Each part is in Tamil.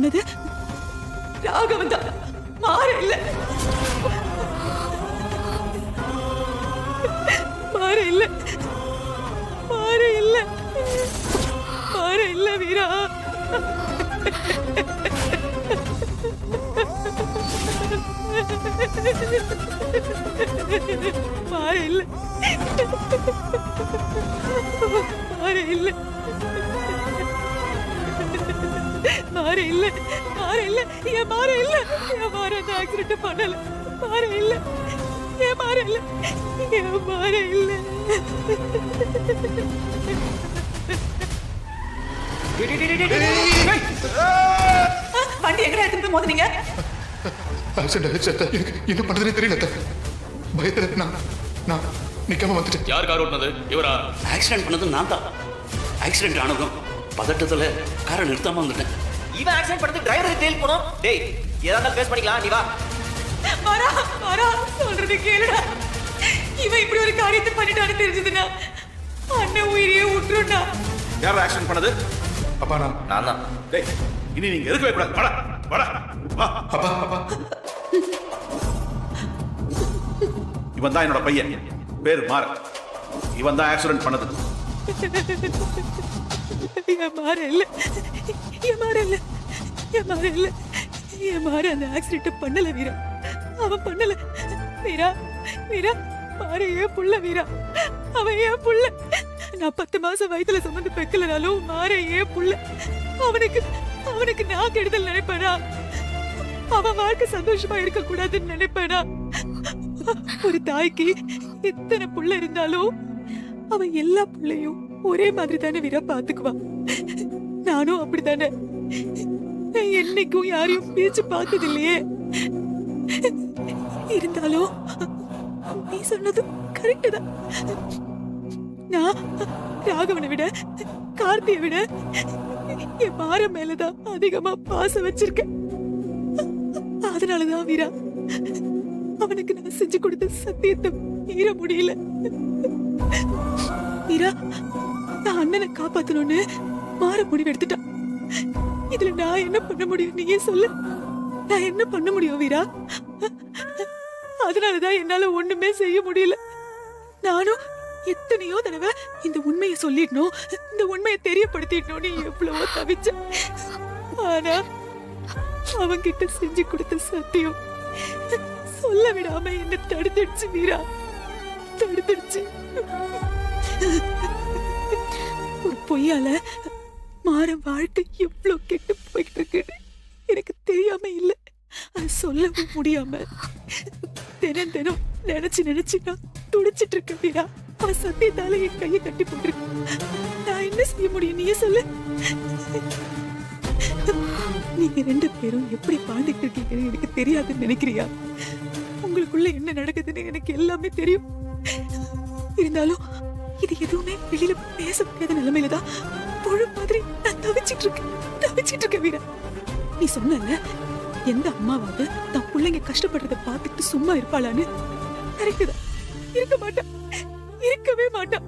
சொன்னது ராகவன் தான், மாற இல்ல. மாற இல்ல, மாற இல்ல, மாற இல்ல வீரா. மாற இல்ல, மாற இல்ல, மாற இல்ல, மாற இல்ல, ஏன் மாற இல்ல, ஏன் மாற அந்த ஆக்சிடென்ட் பண்ணல, மாற இல்ல, ஏன் மாற இல்ல, ஏன் மாற இல்ல. வண்டி எங்கடா எடுத்துட்டு போய் மோதுனீங்க? என்ன பண்றதுன்னு தெரியல. பயத்துல நான் நிக்காம வந்துட்டேன். யார் கார் ஓட்டுனது? இவரா? ஆக்சிடென்ட் பண்ணது நான் தான். ஆக்சிடென்ட் ஆனதும் பதட்டத்துல காரை நிறுத்தாம வந்துட்டேன். இவன் ஆக்சிடென்ட் பண்ணது டிரைவர் டெயில் போனோம். டேய் ஏதாவது பேஸ் பண்ணிக்கலாம், நீ வா. வரா வரா சொல்றது கேளுடா. இவன் இப்படி ஒரு காரியத்தை பண்ணிட்டான்னு தெரிஞ்சதுன்னா அண்ணன் உயிரையே விட்டுருண்டா. யார் ஆக்சிடென்ட் பண்ணது? அப்பா நான் தான். டேய் இனி நீங்க இருக்கவே கூடாது. வாடா வாடா வா. அப்பா இவன் தான் என்னோட பையன், பேர் மாற. இவன் தான் ஆக்சிடென்ட் பண்ணது. என் மாற இல்ல, என் மாற இல்ல, என் மாற இல்ல, என் மாற அந்த ஆக்சிடென்ட் பண்ணல வீரா. அவன் பண்ணல வீரா. வீரா மாற ஏன் புள்ள வீரா, அவன் ஏன் புள்ள. நான் 10 மாசம் வயித்துல சுமந்து பெக்கலனாலும் மாற ஏன் புள்ள. அவனுக்கு நான் கெடுதல் நினைப்பேனா? அவன் வாழ்க்கை சந்தோஷமா இருக்க கூடாதுன்னு நினைப்பேனா? ஒரு தாய்க்கு எத்தனை புள்ள இருந்தாலும் அவன் எல்லா புள்ளையும் ஒரே மாதிரி தானே வீரா பாத்துக்குவான். நானும் அப்படித்தானே. நான் என்னைக்கும் யாரையும் பேச்சு பார்த்தது இல்லையே. இருந்தாலும் நீ சொன்னது கரெக்ட் தான். நான் ராகவனை விட கார்த்தியை விட என் மாற மேலதான் அதிகமா பாசம் வச்சிருக்கேன். அதனாலதான் வீரா அவனுக்கு நான் செஞ்சு கொடுத்த சத்தியத்தை மீற முடியல. வீரா நான் அண்ணனை காப்பாத்தணும்னு மாற முடிவு எடுத்துட்டான். இதுல நான் என்ன பண்ண முடியும் நீயே சொல்லு. நான் என்ன பண்ண முடியும் வீரா? அதனாலதான் என்னால ஒண்ணுமே செய்ய முடியல. நானும் எத்தனையோ தடவை இந்த உண்மையை சொல்லிடணும், இந்த உண்மையை தெரியப்படுத்திடணும்னு எவ்வளவோ தவிச்சேன். ஆனா அவன்கிட்ட செஞ்சு கொடுத்த சத்தியம் சொல்ல விடாம என்ன தடுத்துடுச்சு வீரா, தடுத்துடுச்சு. ஒரு பொய்யால மாற வாழ்க்கை எவ்வளவு கெட்டு போயிட்டு இருக்குன்னு எனக்கு தெரியாம இல்ல. அது சொல்லவும் முடியாம தினம் தினம் நினைச்சு நான் துடிச்சிட்டு இருக்கேன் வீரா. அவன் சத்தியத்தால என் கையை கட்டி போட்டிருக்கு. நான் என்ன செய்ய முடியும் நீயே சொல்லு. நீங்க 2 பேரும் எப்படி வாழ்ந்துட்டு இருக்கீங்கன்னு எனக்கு தெரியாதுன்னு நினைக்கிறியா? உங்களுக்குள்ள என்ன நடக்குதுன்னு எனக்கு எல்லாமே தெரியும். இருந்தாலும் இது எதுவுமே வெளியில பேச முடியாத நிலைமையிலதான் புழு மாதிரி நான் தவிச்சிட்டு இருக்கேன் வீரா. நீ சொன்ன எந்த அம்மாவாவது தன் பிள்ளைங்க கஷ்டப்படுறத பார்த்துட்டு சும்மா இருப்பாளான்னு. கரெக்ட் தான், இருக்க மாட்டான், இருக்கவே மாட்டான்.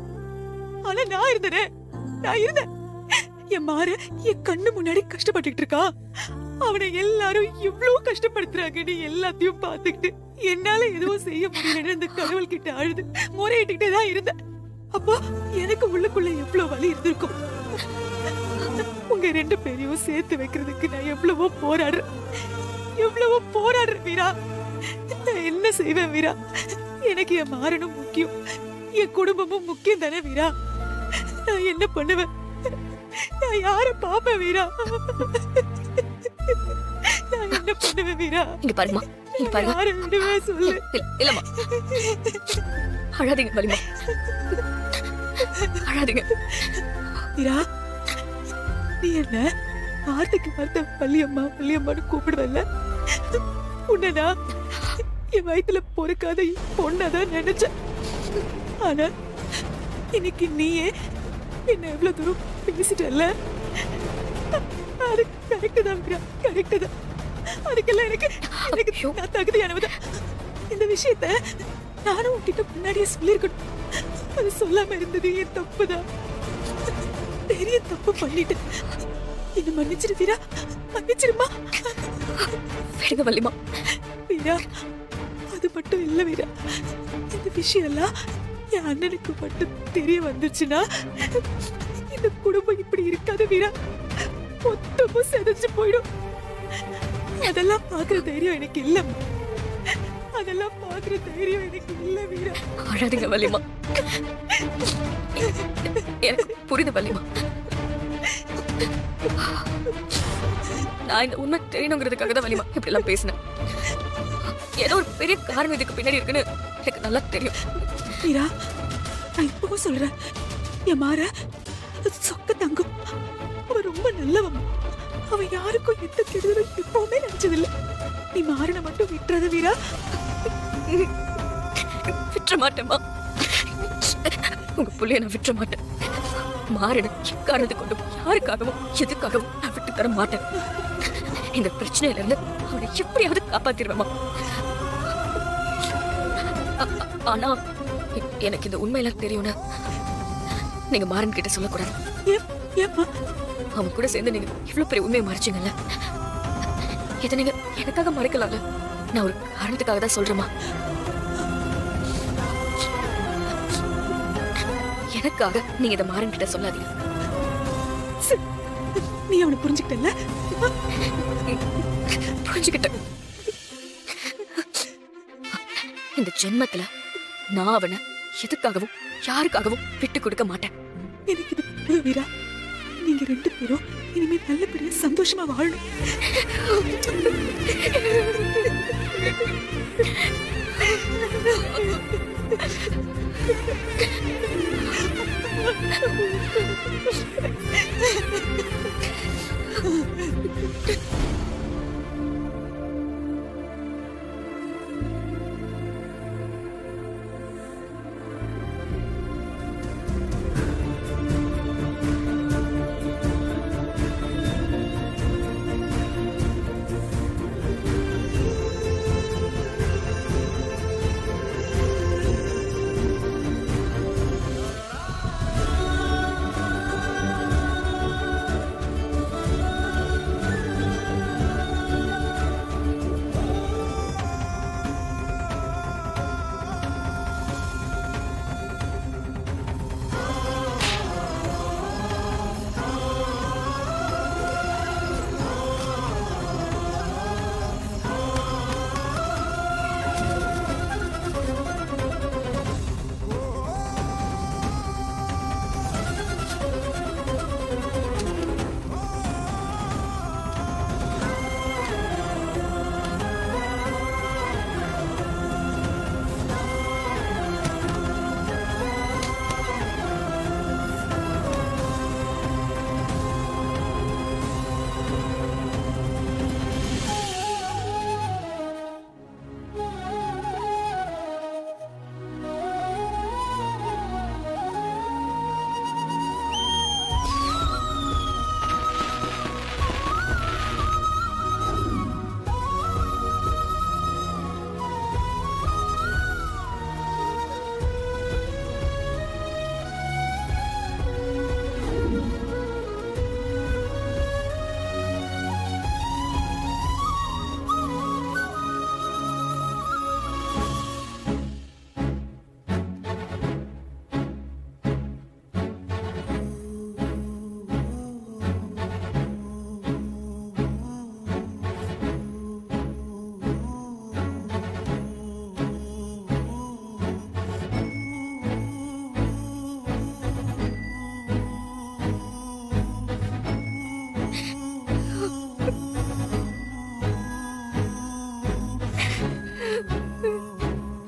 ஆனா நான் இருந்தேன். என் மாற என் கண்ணு முன்னாடி கஷ்டப்பட்டுட்டு இருக்கா. அவனை எல்லாரும் இவ்வளவு கஷ்டப்படுத்துறாங்கன்னு எல்லாத்தையும் பார்த்துக்கிட்டு என்னால எதுவும் செய்ய முடியலன்னு அந்த கடவுள் கிட்ட அழுது முறையிட்டுக்கிட்டே தான் இருந்தேன். அப்போ எனக்கு உள்ளுக்குள்ள எவ்வளவு வலி இருந்திருக்கும். உங்க 2 பேரையும் சேர்த்து வைக்கிறதுக்கு நான் எவ்வளவோ போராடுறேன் வீரா. நான் என்ன செய்வேன் வீரா? எனக்கு என் மாறனும் முக்கியம், என் குடும்பமும் முக்கியம் தானே வீரா. நான் என்ன பண்ணுவேன்? நான் யார பாப்பேன் வீரா? நான் என்ன பண்ணுவேன் வீரா? இங்க பாருமா, இங்க பாருங்க. யார விடுவேன் சொல்லு. இல்லம்மா, அழாதீங்க வலிமா, அழாதீங்க வீரா. நீ என்ன வார்த்தைக்கு வார்த்தை வள்ளியம்மான்னு கூப்பிடுவல்ல? உன்னடா என் வயித்துல பொறுக்காத பொண்ணாதான் நினைச்சேன். ஆனா இன்னைக்கு நீயே என்ன எவ்வளவு தூரம் பேசிட்டல்ல? அது கரெக்ட் தான் வீரா, கரெக்ட் தான். அதுக்கெல்லாம் எனக்கு நான் தகுதியானவதான். இந்த விஷயத்த நானும் உன்கிட்ட முன்னாடியே சொல்லியிருக்கணும். அது சொல்லாம இருந்தது என் தப்புதான். பெரிய தப்பு பண்ணிட்டேன். என்ன மன்னிச்சிரு வீரா, மன்னிச்சிருமா. விடுங்க வள்ளிமா. வீரா, அது மட்டும் இல்ல வீரா, இந்த விஷயம் எல்லாம் என் அண்ணனுக்கு மட்டும் தெரிய வந்துச்சுன்னா இந்த குடும்பம் இப்படி இருக்காது வீரா, மொத்தமும் செதஞ்சு போயிடும். அதெல்லாம் பாக்குற தைரியம் எனக்கு இல்ல. அதெல்லாம் பாக்குற தைரியம் எனக்கு இல்ல வீரா. அழாதீங்க வள்ளிமா. எனக்கு புரியுது வள்ளிமா. நான் இந்த உண்மை தெரியணுங்கிறதுக்காக தான் வள்ளிமா இப்படி எல்லாம் பேசினேன். ஏதோ ஒரு பெரிய காரணம் இதுக்கு பின்னாடி இருக்குன்னு எனக்கு நல்லா தெரியும். வீரா, நான் இப்பவும் சொல்றேன், என் மாற சொக்க தங்கம். அவ ரொம்ப நல்லவன். அவ யாருக்கும் எந்த கெடுதலும் எப்பவுமே நினைச்சதில்லை. நீ மாறனை மட்டும் விட்டுறத வீரா. விட்டுற மாட்டேம்மா. உங்க புள்ளைய நான் விட்டுற மாட்டேன். மாறன எக்காரணத்தை கொண்டு யாருக்காகவும் எதுக்காகவும் நான் விட்டு தர மாட்டேன். இந்த பிரச்சனையில இருந்து அவனை எப்படியாவது காப்பாத்திருவேமா. ஆனா எனக்கு இந்த உண்மையெல்லாம் தெரியும்னா நீங்க மாறன் கிட்ட சொல்லக்கூடாது. அவன் கூட சேர்ந்து நீங்க இவ்வளவு பெரிய உண்மையை மறைச்சிங்கல்ல, இதை நீங்க எனக்காக மறைக்கலாம்ல. நான் ஒரு காரணத்துக்காக தான் சொல்றேமா. எனக்காக நீங்க இதை மாறன் கிட்ட சொல்லாதீங்க. நீ அவனை புரிஞ்சுக்கிட்டல? புரிஞ்சுக்கிட்டேன். இந்த ஜென்மத்துல நான் அவனை எதுக்காகவும் யாருக்காகவும் விட்டு கொடுக்க மாட்டேன். எனக்கு இது புரியுது வீரா. நீங்க ரெண்டு பேரும் இனிமே நல்லபடியா சந்தோஷமா வாழணும்.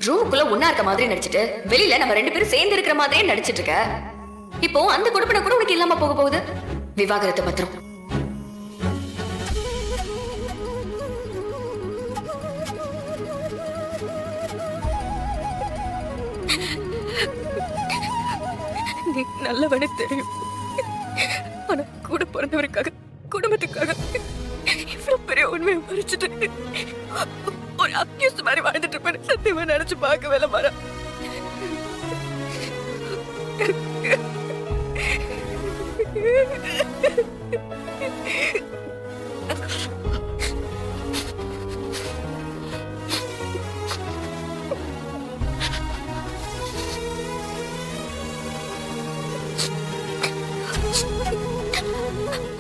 ரூமுக்குள்ள ஒன்னா இருக்க மாதிரி நடிச்சிட்டு வெளியில நம்ம ரெண்டு பேரும் சேர்ந்து இருக்கிற மாதிரியே நடிச்சிட்டு இருக்க. இப்போ அந்த குடும்பம் கூட உனக்கு இல்லாம போக போகுது. விவாகரத்து பத்திரம். நீ நல்லவனே தெரியும். ஆனா கூட பிறந்தவருக்காக குடும்பத்துக்காக இவ்வளவு பெரிய உண்மையை மறைச்சிட்டு ஒரு அக்யூஸ் மாதிரி வாழ்ந்துட்டு இருப்பேன். சத்தியமா நினைச்சு பார்க்கவே இல்லை மாறா.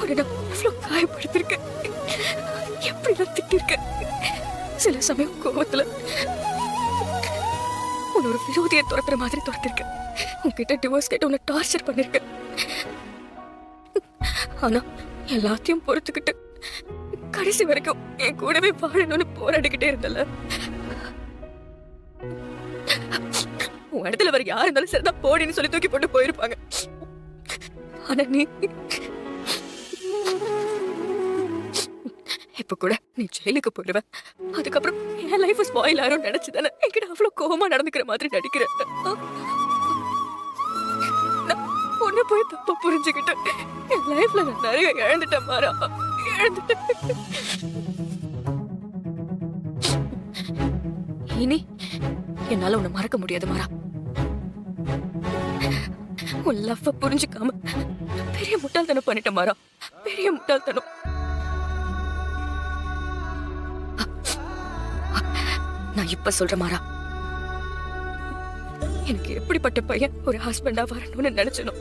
உன்னை நான் எவ்வளவு காயப்படுத்திருக்கேன், எப்படி நான் திட்டிருக்கேன். சில சமயம் கோபத்துல உன்னை ஒரு விரோதியை துரத்துற மாதிரி துரத்திருக்கேன். உன்கிட்ட டிவோர்ஸ் கேட்டு உன்னை டார்ச்சர் பண்ணிருக்கேன். ஆனா எல்லாத்தையும் பொறுத்துக்கிட்டு கடைசி வரைக்கும் என் கூடவே வாழணும்னு போராடிக்கிட்டே இருந்தல. உன் இடத்துல வேற யார் இருந்தாலும் சரிதான் போடின்னு சொல்லி தூக்கி போட்டு போயிருப்பாங்க. ஆனா நீ இப்ப கூட நீ ஜெயிலுக்கு போயிடுவ, அதுக்கப்புறம் என் லைஃப் ஸ்பாயில் ஆகும் நினைச்சுதானே என்கிட்ட அவ்வளவு கோபமா நடந்துக்கிற மாதிரி நடிக்கிற. உன்னை போய் தப்பா புரிஞ்சுக்கிட்டு என் லைஃப்ல நான் நிறைய இழந்துட்டேன் மாறா, இழந்துட்டேன். இனி என்னால உன்னை மறக்க முடியாது மாறா. உன் லவ்வ புரிஞ்சுக்காம பெரிய முட்டாள்தனம் பண்ணிட்டேன் மாறா, பெரிய முட்டாள்தனம். நான் இப்ப சொல்றேன் மாறா, எனக்கு எப்படிப்பட்ட பையன் ஒரு ஹஸ்பண்டா வரணும்னு நினைச்சனோ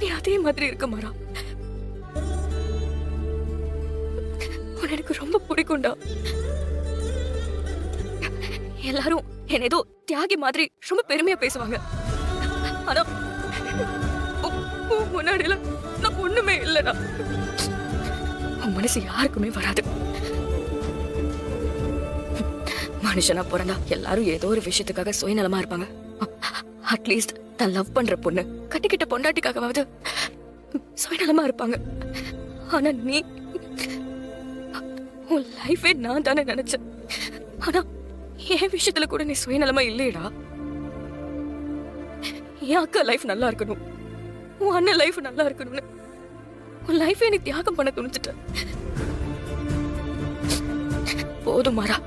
நீ அதே மாதிரி இருக்க மாறா. உன்னை எனக்கு ரொம்ப பிடிக்கும்டா. எல்லாரும் என்ன ஏதோ தியாகி மாதிரி ரொம்ப பெருமையா பேசுவாங்க. ஆனா முன்னாடியில நான் ஒண்ணுமே இல்லடா. உன் மனசு யாருக்குமே வராது. மனுஷனா பிறந்தா எல்லாரும் ஏதோ ஒரு விஷயத்துக்காக சுயநலமா இருப்பாங்க. அட்லீஸ்ட் நான் லவ் பண்ற பொண்ணு கட்டிக்கிட்ட பொண்டாட்டிக்காகவாவது சுயநலமா இருப்பாங்க. ஆனா நீ உன் லைஃபே நான் தானே நினைச்சேன். ஆனா என் விஷயத்துல கூட நீ சுயநலமா இல்லையடா. என் அக்கா லைஃப் நல்லா இருக்கணும், உன் அண்ணன் லைஃப் நல்லா இருக்கணும்னு உன் லைஃபே நீ தியாகம் பண்ண துணிச்சிட்ட. போதும் மாறா,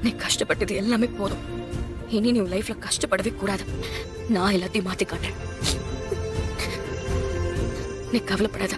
நீ கஷ்டப்பட்டது எல்லாமே போதும். இனி நீ உன் லைஃப்ல கஷ்டப்படவே கூடாது. நான் எல்லாத்தையும் மாத்தி காட்டுறேன். நீ கவலைப்படாத.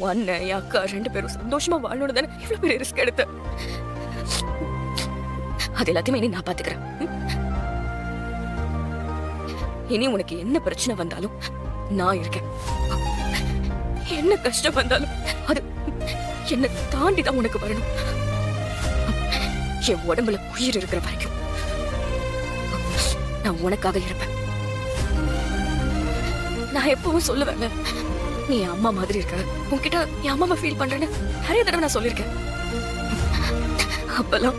அண்ணன் என் அக்கா 2 பேரும் சந்தோஷமா வாழணும் தானே இவ்வளவு பெரிய ரிஸ்க் எடுத்த. அது எல்லாத்தையுமே இனி நான் பாத்துக்கிறேன். இனி உனக்கு என்ன பிரச்சனை வந்தாலும் நான் இருக்கேன். என்ன கஷ்டம் வந்தாலும் அது என்ன தாண்டி தான் உனக்கு வரணும். என் உடம்புல உயிர் இருக்கிற வரைக்கும் நான் உனக்காக இருப்பேன். நான் எப்பவும் சொல்லுவேன், நீ என் அம்மா மாதிரி இருக்க, உன்கிட்ட என் அம்மாவை ஃபீல் பண்றேன்னு நிறைய தடவை நான் சொல்லியிருக்கேன். அப்பெல்லாம்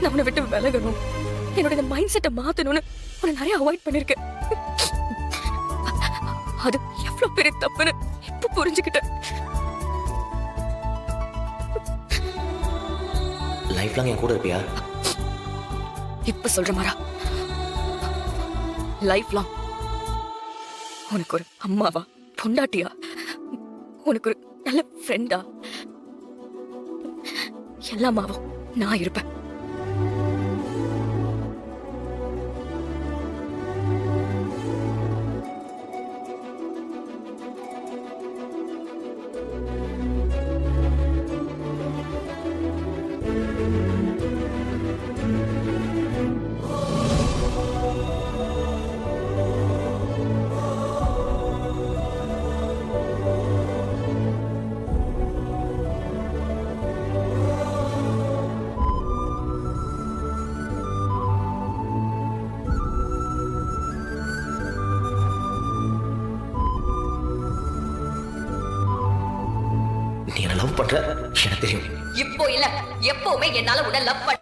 நான் உன்னை விட்டு விலகணும், என்னோட மைண்ட் செட்டை மாத்தணும்னு உன்னை நிறைய அவாய்ட் பண்ணிருக்கேன். அது எவ்வளவு பெரிய தப்புன்னு இப்ப புரிஞ்சுக்கிட்டேன். லைஃப் லாங் என் கூட இருப்பியா? இப்ப சொல்ற மாறா, லைஃப் லாங் உனக்கு ஒரு அம்மாவா, பொண்டாட்டியா, உனக்கு ஒரு நல்ல ஃப்ரெண்டா, எல்லாமாவும் நான் இருப்பேன். நீ என்ன லவ் பண்ற எனக்கு தெரியும். இப்போ இல்ல, எப்பவுமே என்னால உன்னை லவ் பண்ண.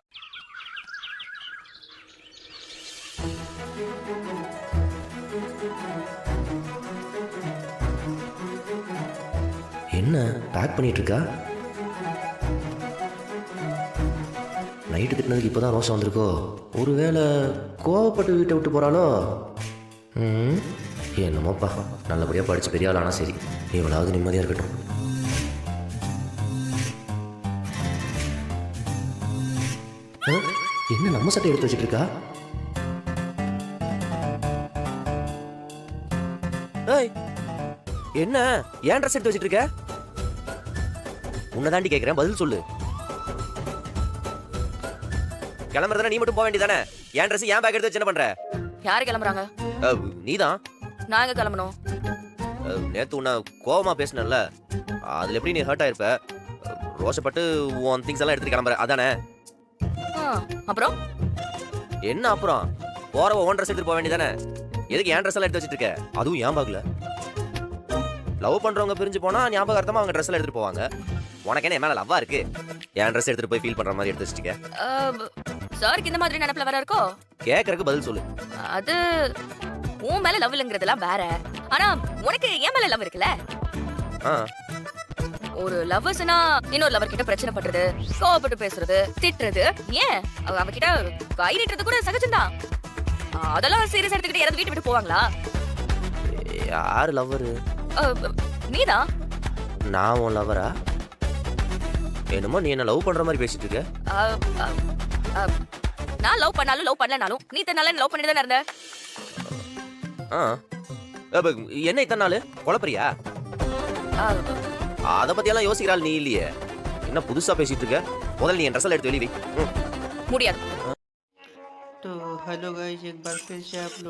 என்ன பேக் பண்ணிட்டு இருக்கா? நைட்டு திட்டினதுக்கு இப்போதான் ரோசம் வந்திருக்கோ? ஒருவேளை கோவப்பட்டு வீட்டை விட்டு போறாளோ? என்னமோப்பா, நல்லபடியாக படிச்சு பெரிய ஆள். ஆனால் சரி, இவளாவது நிம்மதியாக இருக்கட்டும். என்ன நம்ம சட்டை எடுத்து வச்சுட்டு இருக்கா? என்ன ஏன் ட்ரெஸ் எடுத்து வச்சிட்டு இருக்க? உன்னை தாண்டி கேட்கிறேன், பதில் சொல்லு. கிளம்புறதுனா நீ மட்டும் போக வேண்டியதானே? என் ட்ரெஸ் ஏன் பேக் எடுத்து வச்சு என்ன பண்ற? யாரு கிளம்புறாங்க? நீதான். நான் எங்க கிளம்பணும்? நேத்து உன்னை கோவமா பேசினல, அதுல எப்படி நீ ஹர்ட் ஆயிருப்ப? ரோஷப்பட்டு உன் திங்ஸ் எல்லாம் எடுத்துட்டு கிளம்புற அதானே? அப்புறம் என்ன அப்புறம்? போறவ ஓன் ட்ரெஸ் எடுத்துட்டு போக வேண்டியதானே? எதுக்கு என் ட்ரெஸ் எல்லாம் எடுத்து வச்சிட்டு இருக்க? அதுவும் ஏன் பாக்கல? லவ் பண்றவங்க பிரிஞ்சு போனா ஞாபகார்த்தமா அவங்க ட்ரெஸ் எல்லாம் எடுத்துட்டு போவாங்க. உனக்கு என்ன மேல லவ்வா இருக்கு? என் ட்ரெஸ் எடுத்துட்டு போய் ஃபீல் பண்ற மாதிரி எடுத்து வச்சிருக்க. சாருக்கு இந்த மாதிரி நினைப்புல வர இருக்கோ? கேக்குறதுக்கு பதில் சொல்லு. அது உன் மேல லவ் இல்லங்கிறதெல்லாம் வேற. ஆனா உனக்கு என் மேல லவ் இருக்குல்ல? ஆ, ஒரு லவ்வர்ஸ்னா இன்னொரு லவர் கிட்ட பிரச்சனை பண்றது, கோவப்பட்டு பேசுறது, திட்டுறது, ஏன் அவன் கிட்ட கை நீட்டுறது கூட சகஜம்தான். அதெல்லாம் சீரியஸ் எடுத்துக்கிட்டு யாராவது வீட்டு விட்டு போவாங்களா? யாரு லவ்வரு? நீதான். நான் உன் லவ்வரா? என்னமோ நீ என்ன லவ் பண்ற மாதிரி பேசிட்டு இருக்க. நான் லவ் பண்ணாலும் லவ் பண்ணலனாலும் நீ தன்னால லவ் பண்ணிட்டு தானே இருந்த. ஆ, அப்ப என்ன இத்தனை நாள் குழப்பறியா? அத பத்தி எல்லாம் யோசிக்கிறாள் நீ இல்லையே. என்ன புதுசா பேசிட்டு இருக்க? முதல்ல நீ என் ட்ரெஸ் எடுத்து வெளியே வை. முடியாது. तो हेलो गाइस, एक बार फिर से आप लोग